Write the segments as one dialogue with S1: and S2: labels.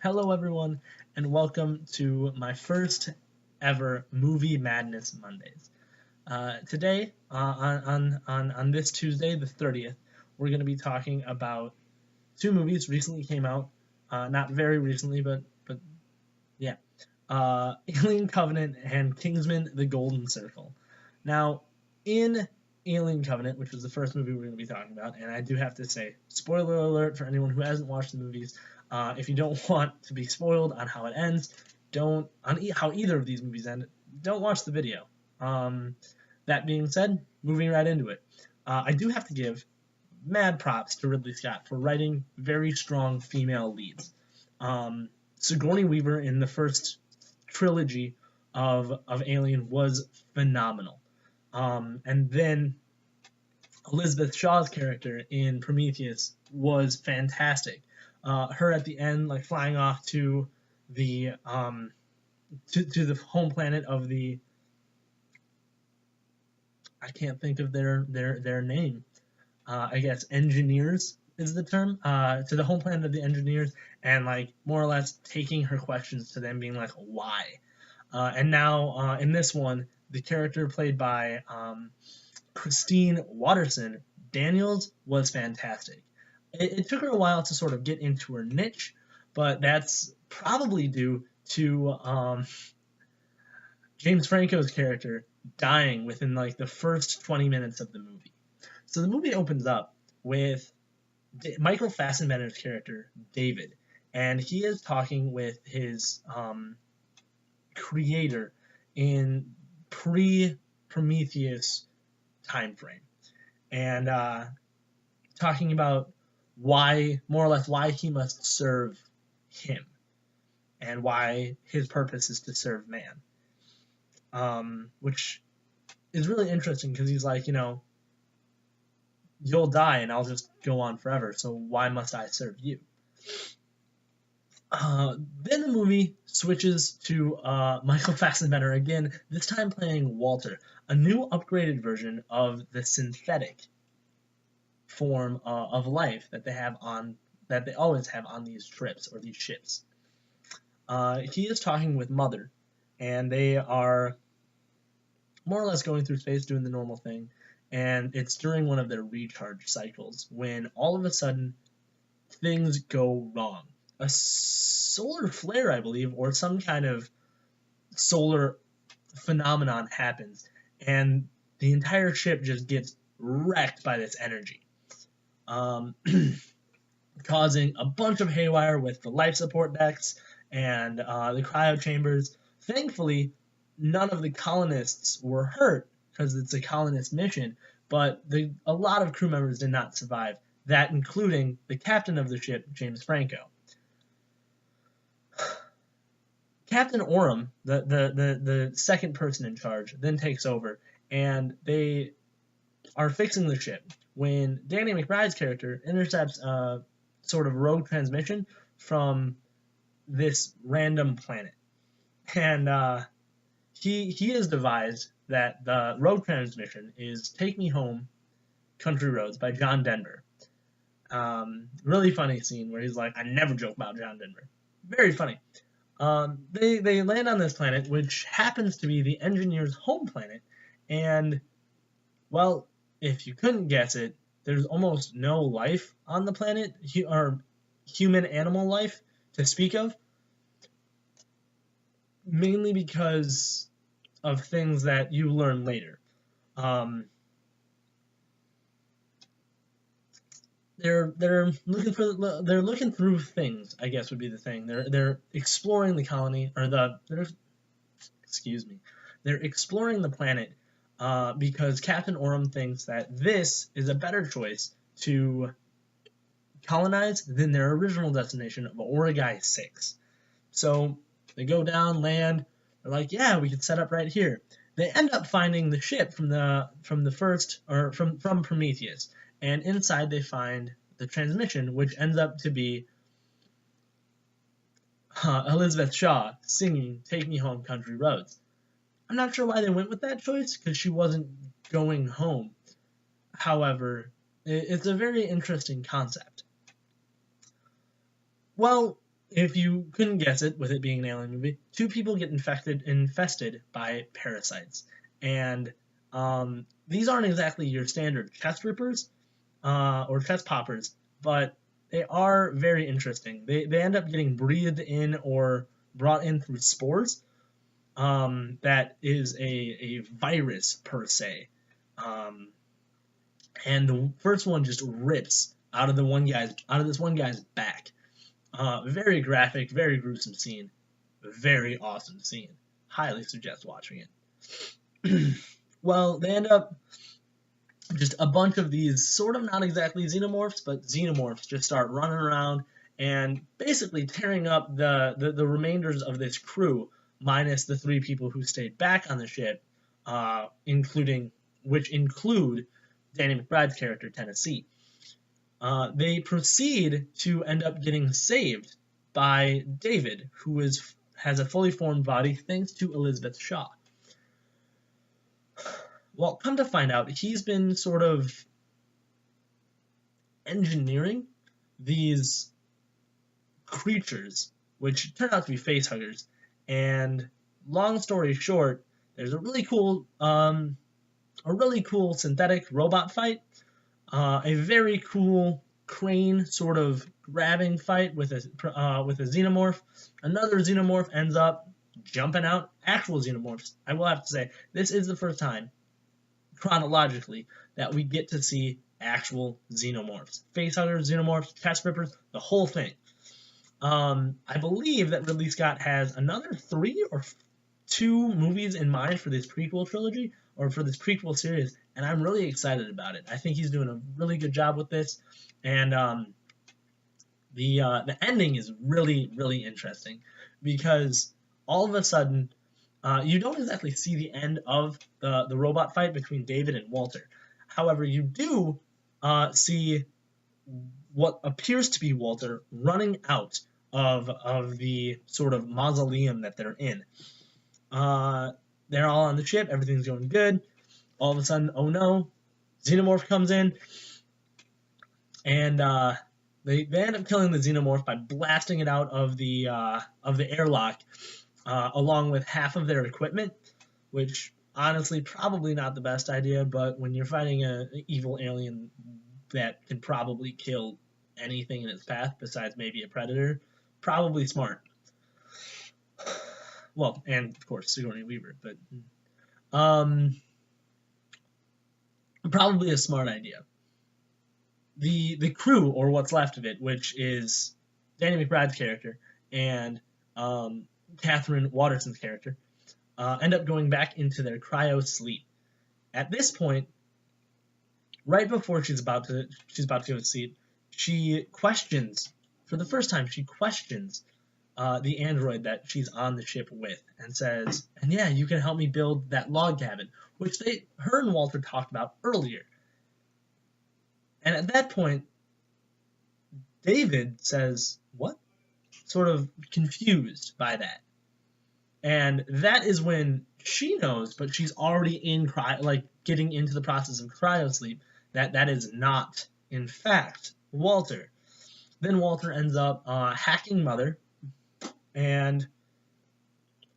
S1: Hello, everyone, and welcome to my first ever Movie Madness Mondays. Today, on this Tuesday, the 30th, we're going to be talking about two movies recently came out. Not very recently, but yeah. Alien Covenant and Kingsman: The Golden Circle. Now, in Alien Covenant, which was the first movie we're going to be talking about, and I do have to say, spoiler alert for anyone who hasn't watched the movies. If you don't want to be spoiled on how it ends, how either of these movies end, don't watch the video. That being said, moving right into it, I do have to give mad props to Ridley Scott for writing very strong female leads. Sigourney Weaver in the first trilogy of Alien was phenomenal. And then Elizabeth Shaw's character in Prometheus was fantastic. Her at the end, like flying off to the to the home planet of the, I can't think of their name. I guess engineers is the term. To the home planet of the engineers, and like more or less taking her questions to them, being like, why? And now in this one, the character played by Christine Watterson Daniels was fantastic. It took her a while to sort of get into her niche, but that's probably due to James Franco's character dying within like the first 20 minutes of the movie. So the movie opens up with Michael Fassbender's character, David, and he is talking with his creator in pre-Prometheus time frame, and talking about more or less why he must serve him, and why his purpose is to serve man. Which is really interesting because he's like, you'll die and I'll just go on forever, so why must I serve you? Then the movie switches to Michael Fassbender again, this time playing Walter, a new upgraded version of the synthetic form of life that they always have on these trips or these ships. He is talking with Mother, and they are more or less going through space doing the normal thing, and it's during one of their recharge cycles when all of a sudden things go wrong. A solar flare, I believe, or some kind of solar phenomenon happens, and the entire ship just gets wrecked by this energy, causing a bunch of haywire with the life support decks and the cryo chambers. Thankfully, none of the colonists were hurt because it's a colonist mission, but a lot of crew members did not survive, that including the captain of the ship, James Franco. Captain Oram, the second person in charge, then takes over, and they are fixing the ship when Danny McBride's character intercepts a sort of rogue transmission from this random planet. And he has devised that the rogue transmission is Take Me Home, Country Roads by John Denver. Really funny scene where he's like, I never joke about John Denver. Very funny. They land on this planet, which happens to be the engineer's home planet, and, well, if you couldn't guess it, there's almost no life on the planet, or human animal life to speak of, mainly because of things that you learn later. They're looking through things, I guess would be the thing. They're exploring the colony, or they're exploring the planet because Captain Oram thinks that this is a better choice to colonize than their original destination of Origai 6. So they go down, land. They're like, yeah, we could set up right here. They end up finding the ship from Prometheus, and inside they find the transmission, which ends up to be Elizabeth Shaw singing "Take Me Home, Country Roads." I'm not sure why they went with that choice, because she wasn't going home. However, it's a very interesting concept. Well, if you couldn't guess it, with it being an alien movie, two people get infested by parasites, and these aren't exactly your standard chest rippers or chest poppers, but they are very interesting. They end up getting breathed in or brought in through spores. That is a virus per se, um, and the first one just rips out of this one guy's back. Very graphic, very gruesome scene, very awesome scene. Highly suggest watching it. Well, they end up just a bunch of these sort of not exactly xenomorphs, but xenomorphs just start running around and basically tearing up the remainders of this crew, minus the three people who stayed back on the ship, which include Danny McBride's character, Tennessee. They proceed to end up getting saved by David, who has a fully formed body thanks to Elizabeth Shaw. Well, come to find out, he's been sort of engineering these creatures, which turn out to be facehuggers. And long story short, there's a really cool synthetic robot fight, a very cool crane sort of grabbing fight with a xenomorph. Another xenomorph ends up jumping out. Actual xenomorphs. I will have to say, this is the first time, chronologically, that we get to see actual xenomorphs. Facehuggers, xenomorphs, chest rippers, the whole thing. I believe that Ridley Scott has another 3 or 2 movies in mind for this prequel trilogy, or for this prequel series, and I'm really excited about it. I think he's doing a really good job with this, and the ending is really, really interesting, because all of a sudden, you don't exactly see the end of the robot fight between David and Walter. However, you do see what appears to be Walter running out of the sort of mausoleum that they're in. They're all on the ship, everything's going good. All of a sudden, oh no, Xenomorph comes in, and they end up killing the Xenomorph by blasting it out of the airlock, along with half of their equipment, which honestly probably not the best idea, but when you're fighting an evil alien that can probably kill anything in its path besides maybe a predator, probably smart. Well, and of course Sigourney Weaver, but probably a smart idea. The crew, or what's left of it, which is Danny McBride's character and Catherine Waterston's character, end up going back into their cryo sleep. At this point, right before she's about to go to sleep, she questions, for the first time, the android that she's on the ship with, and says, and yeah, you can help me build that log cabin, which her and Walter talked about earlier. And at that point, David says, what? Sort of confused by that. And that is when she knows, but she's already in getting into the process of cryosleep, that is not, in fact, Walter. Then Walter ends up hacking Mother, and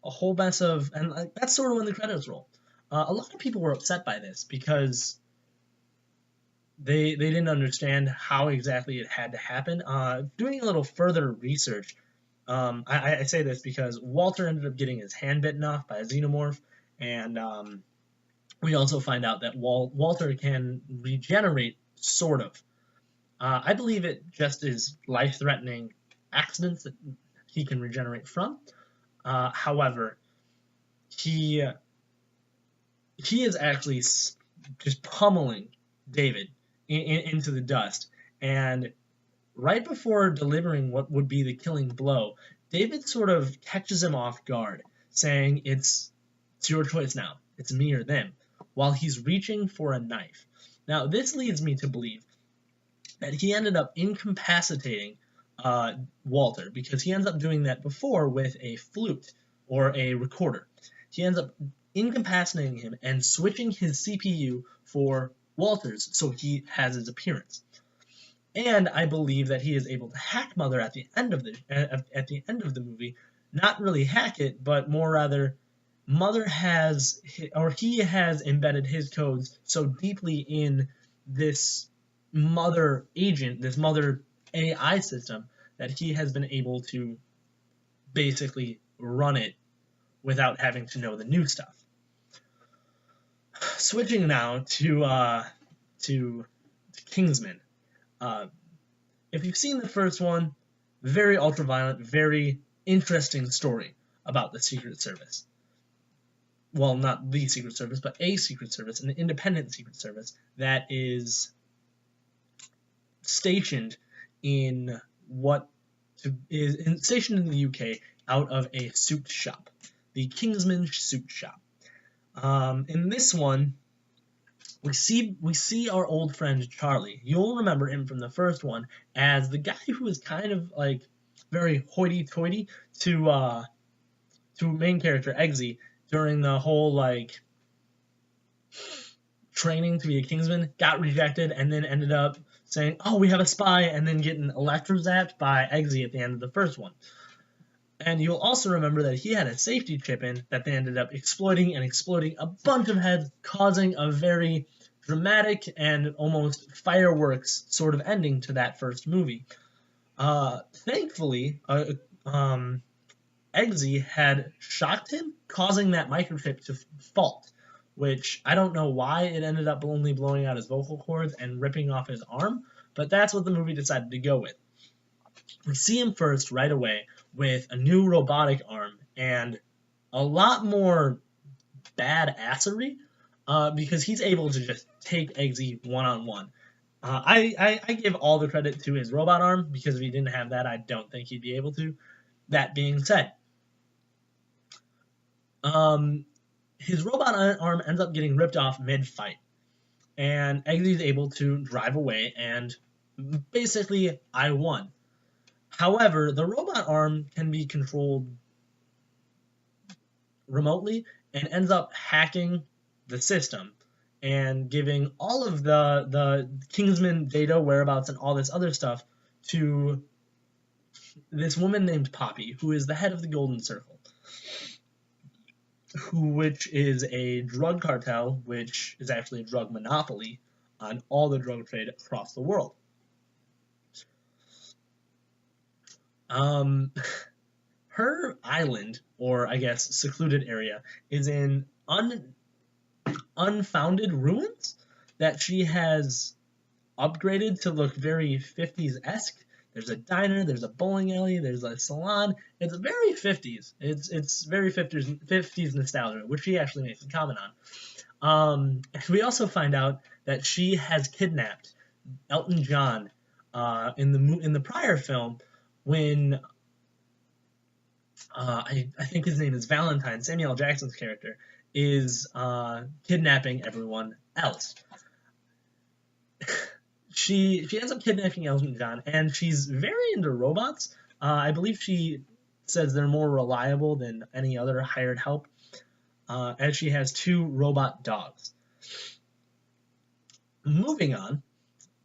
S1: a whole mess of, and that's sort of when the credits roll. A lot of people were upset by this because they didn't understand how exactly it had to happen. Doing a little further research, I say this because Walter ended up getting his hand bitten off by a xenomorph, and we also find out that Walter can regenerate, sort of. I believe it just is life-threatening accidents that he can regenerate from. However, he is actually just pummeling David into the dust, and right before delivering what would be the killing blow, David sort of catches him off guard, saying, it's your choice now, it's me or them, while he's reaching for a knife. Now, this leads me to believe that he ended up incapacitating Walter, because he ends up doing that before with a flute or a recorder. He ends up incapacitating him and switching his CPU for Walter's, so he has his appearance. And I believe that he is able to hack Mother at the end of the movie. Not really hack it, but more rather, Mother has, or he has embedded his codes so deeply in this Mother agent, this Mother AI system, that he has been able to basically run it without having to know the new stuff. Switching now to Kingsman. If you've seen the first one, very ultra-violent, very interesting story about the Secret Service. Well, not the Secret Service, but a Secret Service, an independent Secret Service that is stationed in stationed in the UK out of a suit shop, the Kingsman suit shop. In this one, we see our old friend Charlie. You'll remember him from the first one as the guy who was kind of like very hoity-toity to main character Eggsy during the whole like training to be a Kingsman, got rejected, and then ended up saying, "Oh, we have a spy," and then getting electrozapped by Eggsy at the end of the first one. And you'll also remember that he had a safety chip in that they ended up exploiting and exploding a bunch of heads, causing a very dramatic and almost fireworks sort of ending to that first movie. Thankfully, Eggsy had shocked him, causing that microchip to fault, which I don't know why it ended up only blowing out his vocal cords and ripping off his arm, but that's what the movie decided to go with. We see him first right away with a new robotic arm and a lot more badassery because he's able to just take Eggsy one-on-one. I give all the credit to his robot arm because if he didn't have that, I don't think he'd be able to. That being said, his robot arm ends up getting ripped off mid-fight, and Eggsy's able to drive away, and basically, I won. However, the robot arm can be controlled remotely and ends up hacking the system and giving all of the Kingsman data, whereabouts, and all this other stuff to this woman named Poppy, who is the head of the Golden Circle, which is a drug cartel, which is actually a drug monopoly on all the drug trade across the world. Her island, or I guess secluded area, is in unfounded ruins that she has upgraded to look very 50s-esque. There's a diner, there's a bowling alley, there's a salon. It's very 50s. It's very 50s nostalgia, which she actually makes a comment on. We also find out that she has kidnapped Elton John in the prior film when I think his name is Valentine, Samuel L. Jackson's character, is kidnapping everyone else. She ends up kidnapping Elton John, and she's very into robots. I believe she says they're more reliable than any other hired help, as she has 2 robot dogs. Moving on,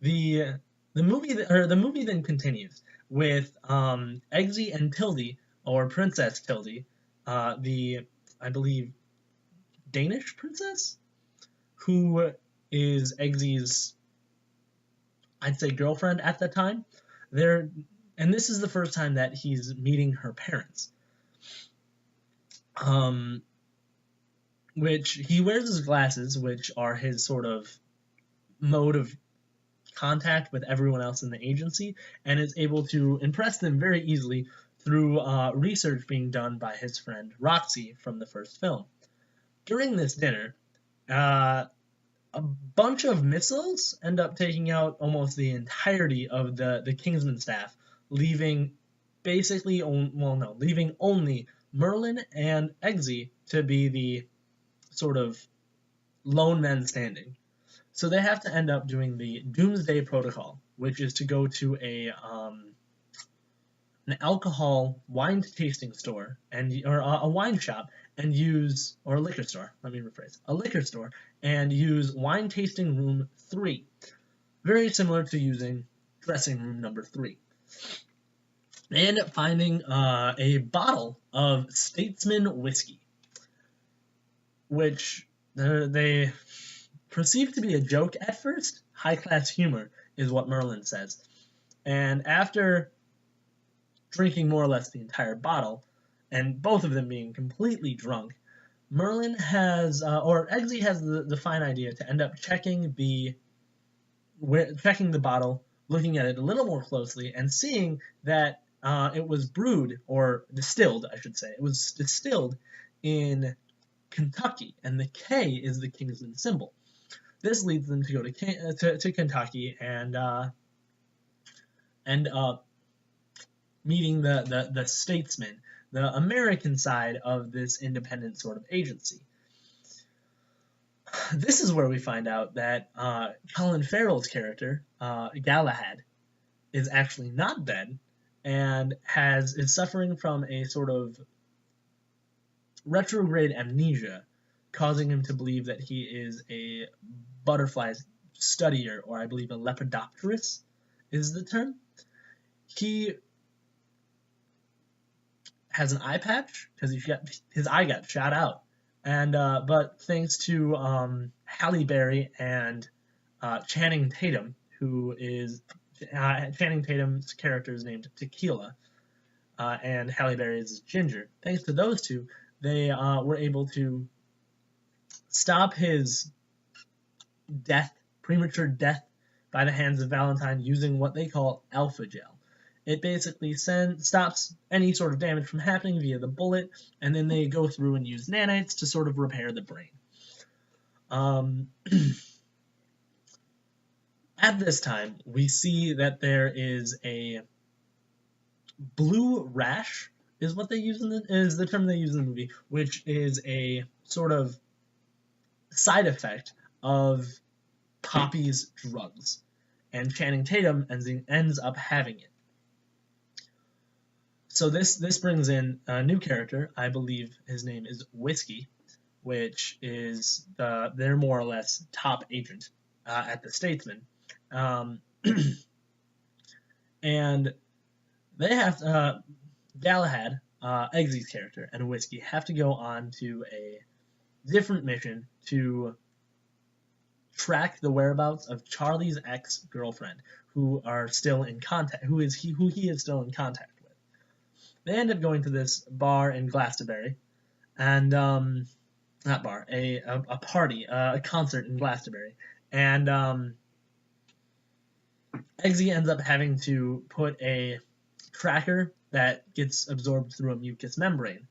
S1: the movie then continues with Eggsy and Tildy, or Princess Tildy, I believe, Danish princess, who is Eggsy's, I'd say, girlfriend at the time. And this is the first time that he's meeting her parents. Which he wears his glasses, which are his sort of mode of contact with everyone else in the agency, and is able to impress them very easily through research being done by his friend Roxy from the first film. During this dinner, a bunch of missiles end up taking out almost the entirety of the Kingsman staff, leaving leaving only Merlin and Eggsy to be the sort of lone men standing. So they have to end up doing the Doomsday Protocol, which is to go to an alcohol wine tasting store or a wine shop and use, or a liquor store, let me rephrase, a liquor store, and use wine tasting room 3. Very similar to using dressing room number 3. They end up finding a bottle of Statesman whiskey, which they perceive to be a joke at first. High-class humor is what Merlin says. And after drinking more or less the entire bottle, and both of them being completely drunk, Merlin has, or Eggsy has the fine idea to end up checking the bottle, looking at it a little more closely, and seeing that it was brewed, or distilled, I should say. It was distilled in Kentucky, and the K is the Kingsman symbol. This leads them to go to Kentucky and end up meeting the statesman, the American side of this independent sort of agency. This is where we find out that Collin Farrell's character, Galahad, is actually not dead and is suffering from a sort of retrograde amnesia, causing him to believe that he is a butterfly studier, or I believe a lepidopterist is the term. He has an eye patch because his eye got shot out, and but thanks to Halle Berry and Channing Tatum, who is Channing Tatum's character is named Tequila, and Halle Berry is Ginger. Thanks to those two, they were able to stop his premature death by the hands of Valentine using what they call alpha gel. It basically stops any sort of damage from happening via the bullet, and then they go through and use nanites to sort of repair the brain. At this time, we see that there is a blue rash, is what they use is the term they use in the movie, which is a sort of side effect of Poppy's drugs, and Channing Tatum ends up having it. So this brings in a new character. I believe his name is Whiskey, which is their more or less top agent at the Statesman, and they have Galahad, Eggsy's character, and Whiskey have to go on to a different mission to track the whereabouts of Charlie's ex-girlfriend, who he is still in contact with. They end up going to this bar in Glastonbury, and not bar, a party, a concert in Glastonbury, and Eggsy ends up having to put a tracker that gets absorbed through a mucous membrane.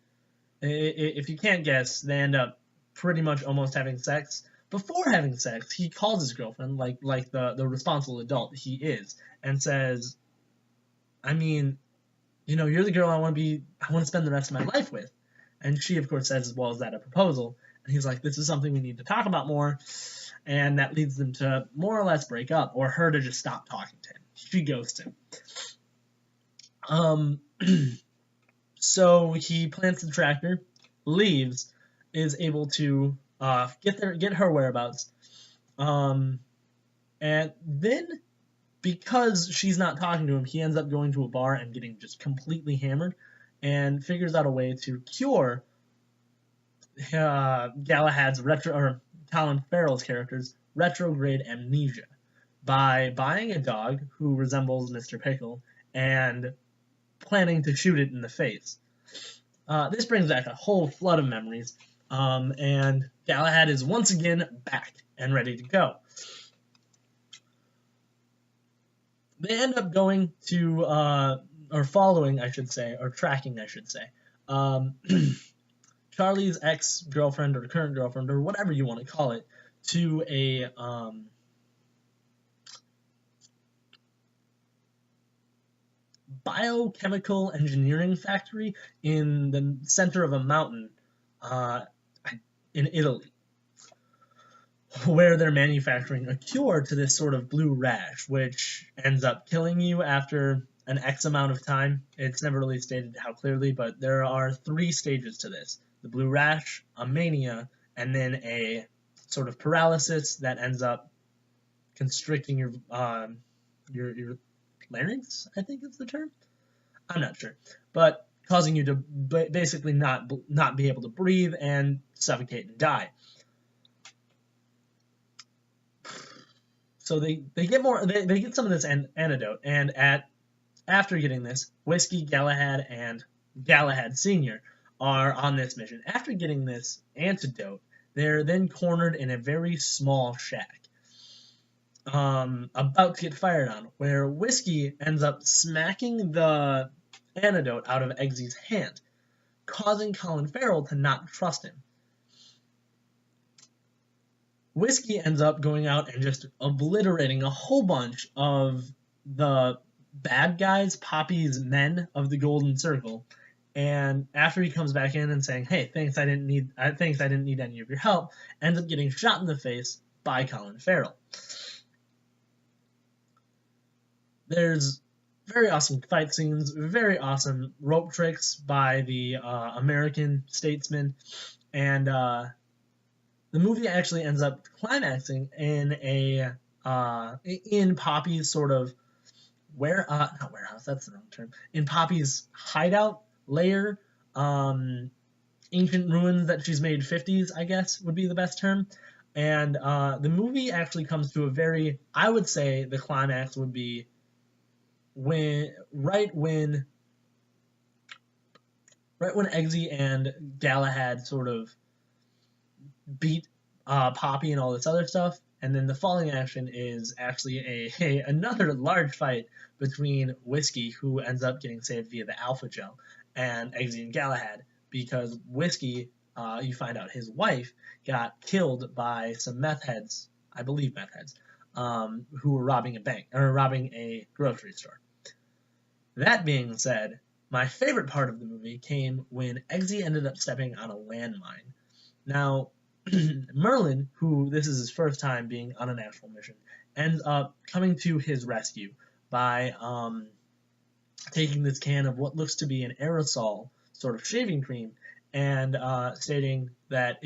S1: If you can't guess, they end up pretty much almost having sex. Before having sex, he calls his girlfriend, like the responsible adult he is, and says, I mean, you know, you're the girl I want to spend the rest of my life with. And she, of course, says, well, is that a proposal? And he's like, this is something we need to talk about more. And that leads them to more or less break up, or her to just stop talking to him. She ghosts him. So he plants the tracker, leaves, is able to get her whereabouts, and then because she's not talking to him, he ends up going to a bar and getting just completely hammered, and figures out a way to cure Galahad's Collin Farrell's character's retrograde amnesia by buying a dog who resembles Mr. Pickle and planning to shoot it in the face. This brings back a whole flood of memories, and Galahad is once again back and ready to go. They end up going to, or following, I should say, or tracking, I should say, Charlie's ex-girlfriend or current girlfriend or whatever you want to call it to a biochemical engineering factory in the center of a mountain in Italy, where they're manufacturing a cure to this sort of blue rash, which ends up killing you after an X amount of time. It's never really stated how clearly, but there are 3 stages to this: the blue rash, a mania, and then a sort of paralysis that ends up constricting your larynx, I think is the term. I'm not sure, but causing you to basically not be able to breathe and suffocate and die. So they get some of this antidote, and after getting this, Whiskey, Galahad, and Galahad Sr. are on this mission. After getting this antidote, they're then cornered in a very small shack, about to get fired on, where Whiskey ends up smacking the antidote out of Eggsy's hand, causing Collin Farrell to not trust him. Whiskey ends up going out and just obliterating a whole bunch of the bad guys, Poppy's men of the Golden Circle. And after he comes back in and saying, "Hey, thanks, I didn't need any of your help," ends up getting shot in the face by Collin Farrell. There's very awesome fight scenes, very awesome rope tricks by the American statesman, and the movie actually ends up climaxing in Poppy's sort of not warehouse, that's the wrong term. In Poppy's hideout lair, ancient ruins that she's made 50s, I guess would be the best term. And the movie actually comes to I would say the climax would be when Eggsy and Galahad sort of beat Poppy and all this other stuff, and then the falling action is actually another large fight between Whiskey, who ends up getting saved via the Alpha Gel, and Eggsy and Galahad, because Whiskey, you find out his wife got killed by some meth heads, I believe meth heads, who were robbing a grocery store. That being said, my favorite part of the movie came when Eggsy ended up stepping on a landmine. Now, Merlin, who this is his first time being on an actual mission, ends up coming to his rescue by taking this can of what looks to be an aerosol sort of shaving cream and stating that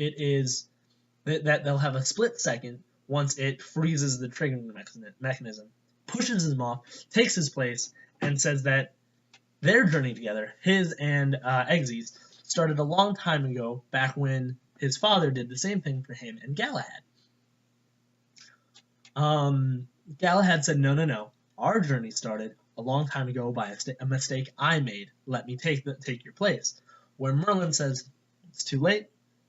S1: that they'll have a split second once it freezes the triggering mechanism, pushes him off, takes his place, and says that their journey together, his and Eggsy's, started a long time ago, back when his father did the same thing for him and Galahad. Galahad said, no, our journey started a long time ago by a mistake I made. Let me take your place. Where Merlin says, it's too late,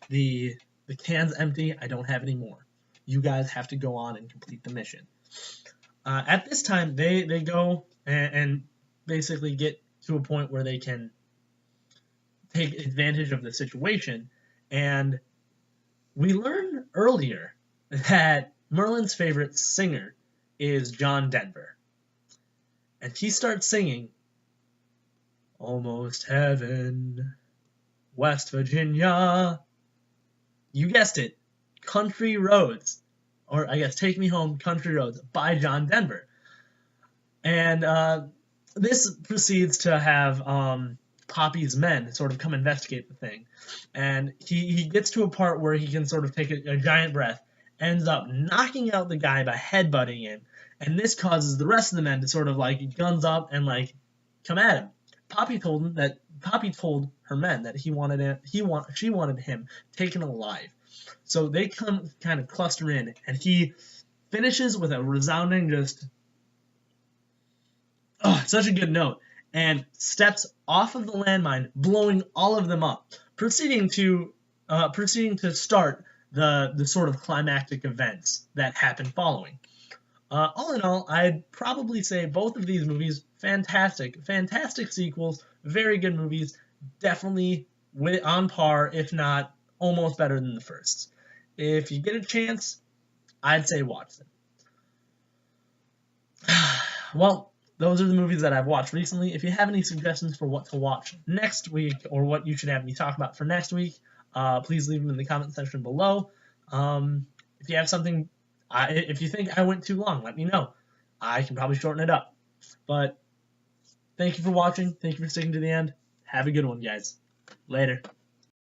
S1: the can's empty, I don't have any more. You guys have to go on and complete the mission. At this time, they go and basically get to a point where they can take advantage of the situation, and we learn earlier that Merlin's favorite singer is John Denver, and he starts singing "Almost Heaven, West Virginia." You guessed it, Country Roads, or I guess Take Me Home, Country Roads by John Denver. And this proceeds to have Poppy's men sort of come investigate the thing. And he gets to a part where he can sort of take a giant breath, ends up knocking out the guy by headbutting him, and this causes the rest of the men to sort of like guns up and like come at him. Poppy told her men that she wanted him taken alive. So they come kind of cluster in, and he finishes with a resounding such a good note, and steps off of the landmine, blowing all of them up, proceeding to start the sort of climactic events that happen following. All in all, I'd probably say both of these movies, fantastic sequels, very good movies, definitely on par, if not almost better than the first. If you get a chance, I'd say watch them. Well, those are the movies that I've watched recently. If you have any suggestions for what to watch next week, or what you should have me talk about for next week, please leave them in the comment section below. If you have something, if you think I went too long, let me know. I can probably shorten it up. But thank you for watching. Thank you for sticking to the end. Have a good one, guys. Later.